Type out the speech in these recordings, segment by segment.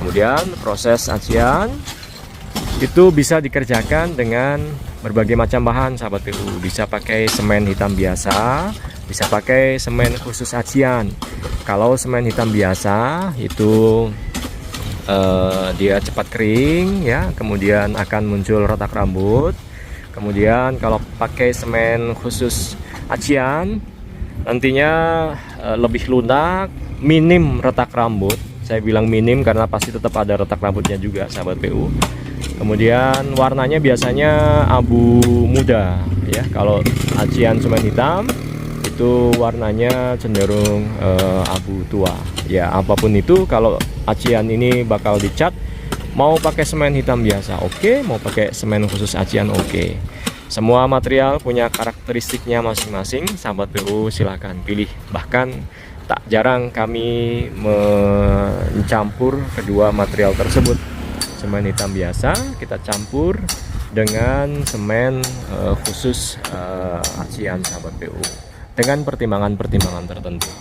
Kemudian proses acian itu bisa dikerjakan dengan berbagai macam bahan sahabat PU. Bisa pakai semen hitam biasa, bisa pakai semen khusus acian. Kalau semen hitam biasa itu dia cepat kering ya, kemudian akan muncul retak rambut. Kemudian kalau pakai semen khusus acian nantinya lebih lunak, minim retak rambut. Saya bilang minim karena pasti tetap ada retak rambutnya juga sahabat PU. Kemudian warnanya biasanya abu muda ya. Kalau acian semen hitam itu warnanya cenderung abu tua ya. Apapun itu, kalau acian ini bakal dicat, mau pakai semen hitam biasa oke, mau pakai semen khusus acian oke. Semua material punya karakteristiknya masing-masing, sahabat PU silahkan pilih. Bahkan tak jarang kami mencampur kedua material tersebut. Semen hitam biasa kita campur dengan semen khusus acian sahabat PU dengan pertimbangan-pertimbangan tertentu.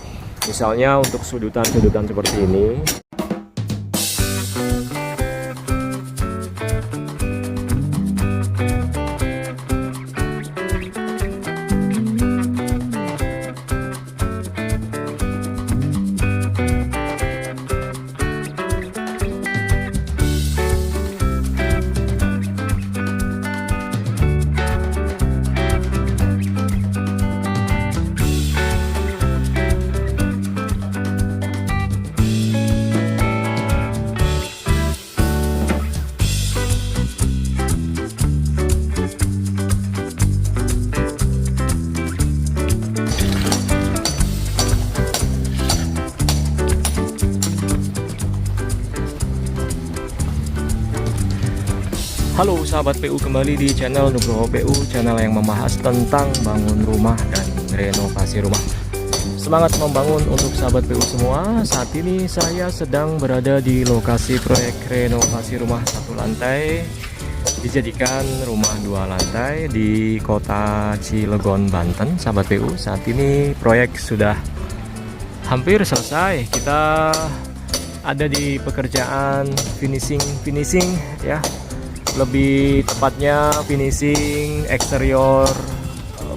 Misalnya untuk sudutan-sudutan seperti ini, halo sahabat PU, kembali di channel Nugroho PU, channel yang membahas tentang bangun rumah dan renovasi rumah. Semangat membangun untuk sahabat PU semua. Saat ini saya sedang berada di lokasi proyek renovasi rumah 1 lantai dijadikan rumah 2 lantai di kota Cilegon, Banten sahabat PU. Saat ini proyek sudah hampir selesai. Kita ada di pekerjaan finishing ya. Lebih tepatnya finishing eksterior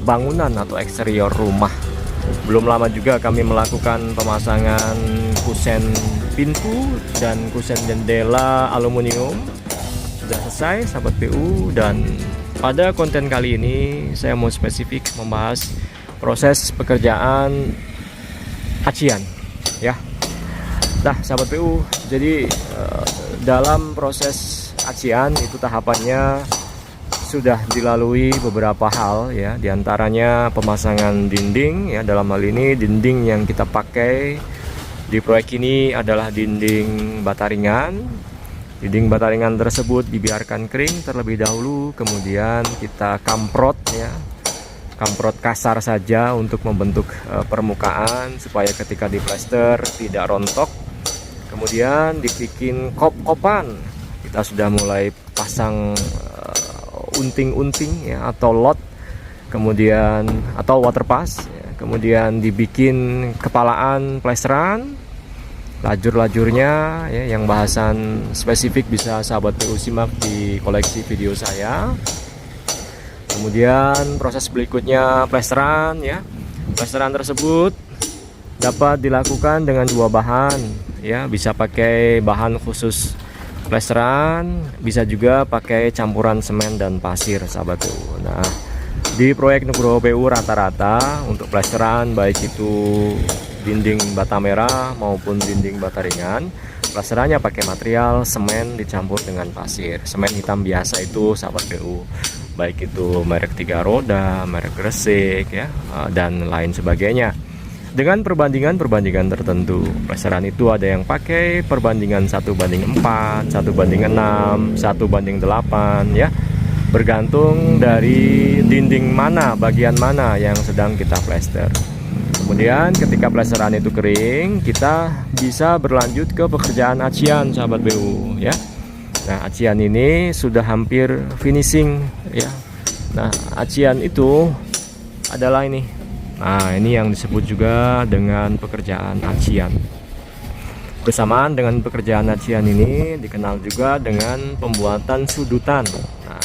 bangunan atau eksterior rumah. Belum lama juga kami melakukan pemasangan kusen pintu dan kusen jendela aluminium. Sudah selesai sahabat PU, dan pada konten kali ini saya mau spesifik membahas proses pekerjaan acian ya. Nah sahabat PU, jadi dalam proses acian itu tahapannya sudah dilalui beberapa hal ya, diantaranya pemasangan dinding ya. Dalam hal ini dinding yang kita pakai di proyek ini adalah dinding bata ringan. Dinding bata ringan tersebut dibiarkan kering terlebih dahulu, kemudian kita kamprot ya, kamprot kasar saja untuk membentuk permukaan supaya ketika diplester tidak rontok. Kemudian dibikin kop-kopan. Kita sudah mulai pasang unting-unting ya, atau lot, kemudian atau waterpass ya. Kemudian dibikin kepalaan plesteran, lajur-lajurnya ya, yang bahasan spesifik bisa sahabat PU simak di koleksi video saya. Kemudian proses berikutnya plesteran ya. Plesteran tersebut dapat dilakukan dengan 2 bahan ya, bisa pakai bahan khusus plesteran, bisa juga pakai campuran semen dan pasir sahabat PU. Nah, di proyek Nugroho PU rata-rata untuk plesteran, baik itu dinding bata merah maupun dinding bata ringan, plesterannya pakai material semen dicampur dengan pasir. Semen hitam biasa itu sahabat PU, baik itu merek 3 roda, merek Gresik ya, dan lain sebagainya. Dengan perbandingan tertentu. Plesteran itu ada yang pakai perbandingan 1:4, 1:6, 1:8 ya. Bergantung dari dinding mana, bagian mana yang sedang kita plester. Kemudian ketika plesteran itu kering, kita bisa berlanjut ke pekerjaan acian sahabat BU ya. Nah, acian ini sudah hampir finishing ya. Nah, acian itu adalah ini. Nah, ini yang disebut juga dengan pekerjaan acian. Bersamaan dengan pekerjaan acian ini dikenal juga dengan pembuatan sudutan. Nah,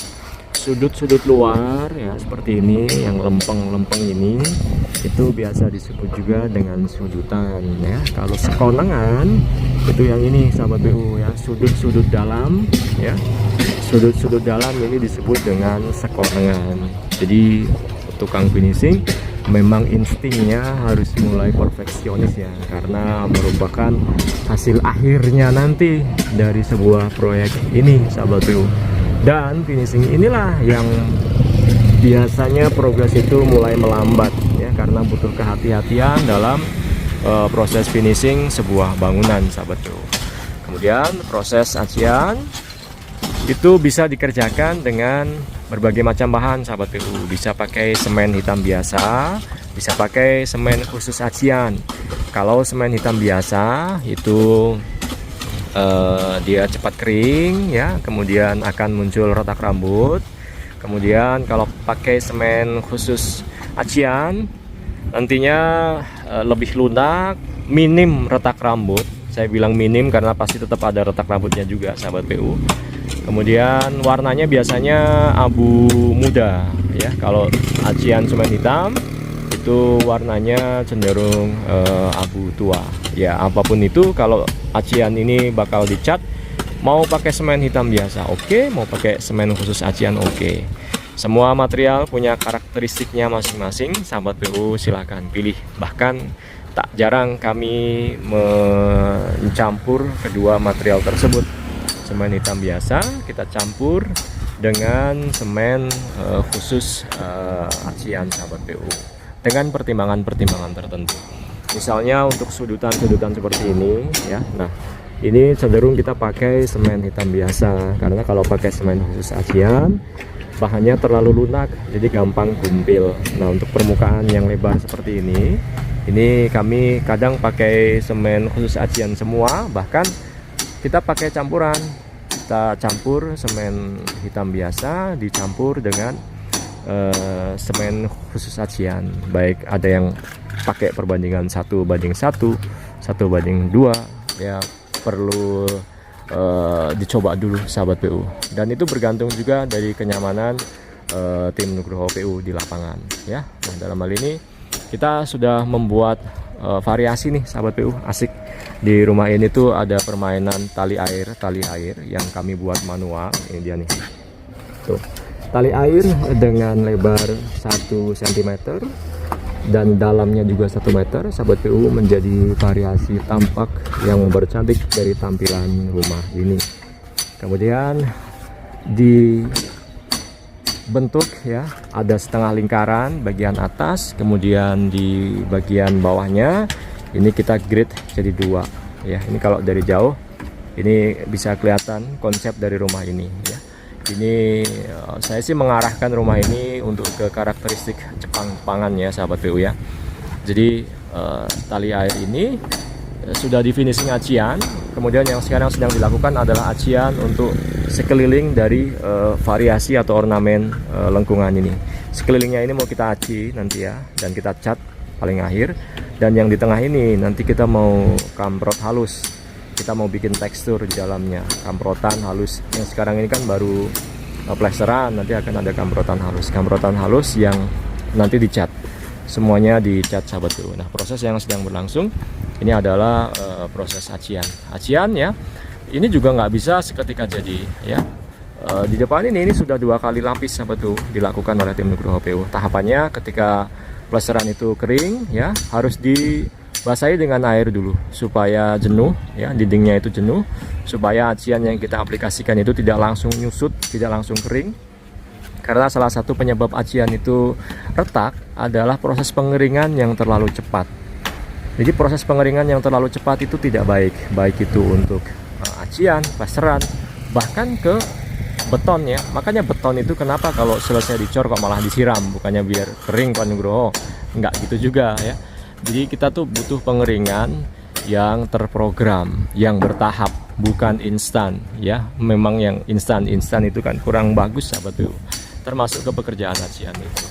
sudut-sudut luar ya seperti ini yang lempeng-lempeng ini itu biasa disebut juga dengan sudutan ya. Kalau sekonangan itu yang ini sahabat BU ya, sudut-sudut dalam ya. Sudut-sudut dalam ini disebut dengan sekonangan. Jadi tukang finishing memang instingnya harus mulai perfeksionis ya, karena merupakan hasil akhirnya nanti dari sebuah proyek ini sahabat BU. Dan finishing inilah yang biasanya progres itu mulai melambat ya, karena butuh kehati-hatian dalam proses finishing sebuah bangunan sahabat BU. Kemudian proses acian itu bisa dikerjakan dengan berbagai macam bahan sahabat BU. Bisa pakai semen hitam biasa, bisa pakai semen khusus acian. Kalau semen hitam biasa itu dia cepat kering ya, kemudian akan muncul retak rambut. Kemudian kalau pakai semen khusus acian nantinya lebih lunak, minim retak rambut. Saya bilang minim karena pasti tetap ada retak rambutnya juga sahabat BU. Kemudian warnanya biasanya abu muda ya. Kalau acian semen hitam itu warnanya cenderung abu tua ya. Apapun itu, kalau acian ini bakal dicat, mau pakai semen hitam biasa oke, mau pakai semen khusus acian oke. Semua material punya karakteristiknya masing-masing sahabat BU, silahkan pilih. Bahkan tak jarang kami mencampur kedua material tersebut. Semen hitam biasa kita campur dengan semen khusus acian sahabat BU dengan pertimbangan-pertimbangan tertentu. Misalnya untuk sudutan-sudutan seperti ini ya. Nah, ini cenderung kita pakai semen hitam biasa karena kalau pakai semen khusus acian bahannya terlalu lunak, jadi gampang gumpil. Nah, untuk permukaan yang lebar seperti ini kami kadang pakai semen khusus acian semua, bahkan kita pakai campuran. Kita campur semen hitam biasa dicampur dengan semen khusus acian. Baik ada yang pakai perbandingan 1:1, 1:2 ya, perlu dicoba dulu sahabat PU. Dan itu bergantung juga dari kenyamanan tim Nugroho PU di lapangan ya. Nah, dalam hal ini kita sudah membuat variasi nih sahabat PU, asik. Di rumah ini tuh ada permainan tali air yang kami buat manual. Ini dia nih tuh, tali air dengan lebar 1 cm dan dalamnya juga 1 meter sahabat PU, menjadi variasi tampak yang bercantik dari tampilan rumah ini. Kemudian dibentuk ya, ada setengah lingkaran bagian atas, kemudian di bagian bawahnya ini kita grid jadi 2 ya. Ini kalau dari jauh ini bisa kelihatan konsep dari rumah ini ya. Ini saya sih mengarahkan rumah ini untuk ke karakteristik Jepang-Jepangan ya sahabat PU ya. Jadi tali air ini sudah di finishing acian, kemudian yang sekarang sedang dilakukan adalah acian untuk sekeliling dari variasi atau ornamen lengkungan ini. Sekelilingnya ini mau kita aci nanti ya, dan kita cat paling akhir. Dan yang di tengah ini nanti kita mau kamprot halus, kita mau bikin tekstur di dalamnya, kamprotan halus. Yang sekarang ini kan baru plesteran, nanti akan ada kamprotan halus yang nanti dicat, semuanya dicat sahabat tuh. Nah, proses yang sedang berlangsung ini adalah proses acian ya. Ini juga nggak bisa seketika jadi ya. Di depan ini sudah 2 kali lapis sahabat tuh dilakukan oleh tim Nugroho PU. Tahapannya ketika plesteran itu kering ya, harus dibasahi dengan air dulu supaya jenuh ya, dindingnya itu jenuh, supaya acian yang kita aplikasikan itu tidak langsung nyusut, tidak langsung kering. Karena salah satu penyebab acian itu retak adalah proses pengeringan yang terlalu cepat. Jadi proses pengeringan yang terlalu cepat itu tidak baik itu untuk acian, plesteran, bahkan ke beton ya. Makanya beton itu kenapa kalau selesai dicor kok malah disiram, bukannya biar kering Pak Nugroho, enggak gitu juga ya. Jadi kita tuh butuh pengeringan yang terprogram, yang bertahap, bukan instan ya. Memang yang instan itu kan kurang bagus sahabat tuh, termasuk ke pekerjaan acian itu.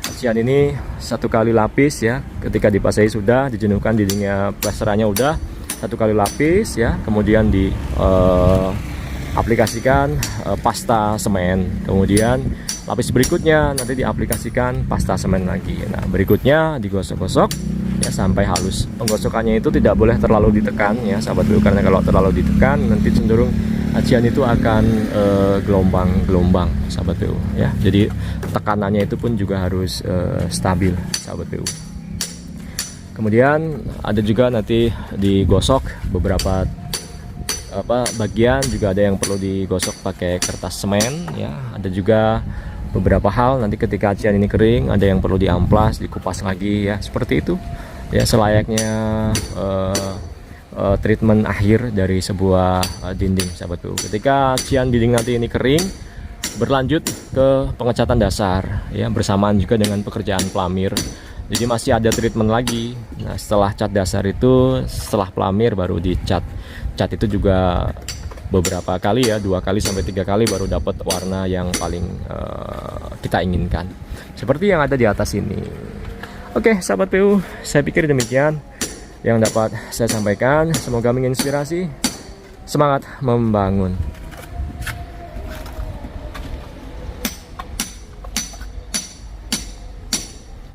Acian ini 1 kali lapis ya, ketika dipasahi sudah, dijenuhkan dindingnya, plesterannya udah, 1 kali lapis ya, kemudian di aplikasikan pasta semen, kemudian lapis berikutnya nanti diaplikasikan pasta semen lagi. Nah, berikutnya digosok-gosok ya sampai halus. Penggosokannya itu tidak boleh terlalu ditekan ya sahabat PU, karena kalau terlalu ditekan nanti cenderung acian itu akan gelombang-gelombang sahabat PU ya. Jadi tekanannya itu pun juga harus stabil sahabat PU. Kemudian ada juga nanti digosok beberapa bagian, juga ada yang perlu digosok pakai kertas semen ya. Ada juga beberapa hal nanti ketika acian ini kering ada yang perlu diamplas, dikupas lagi ya, seperti itu ya, selayaknya treatment akhir dari sebuah dinding sahabat PU. Ketika acian dinding nanti ini kering, berlanjut ke pengecatan dasar ya, bersamaan juga dengan pekerjaan pelamir. Jadi masih ada treatment lagi. Nah, setelah cat dasar itu, setelah pelamir baru dicat. Cat itu juga beberapa kali ya, 2 kali sampai 3 kali baru dapat warna yang paling kita inginkan, seperti yang ada di atas ini. Oke sahabat PU, saya pikir demikian yang dapat saya sampaikan. Semoga menginspirasi. Semangat membangun.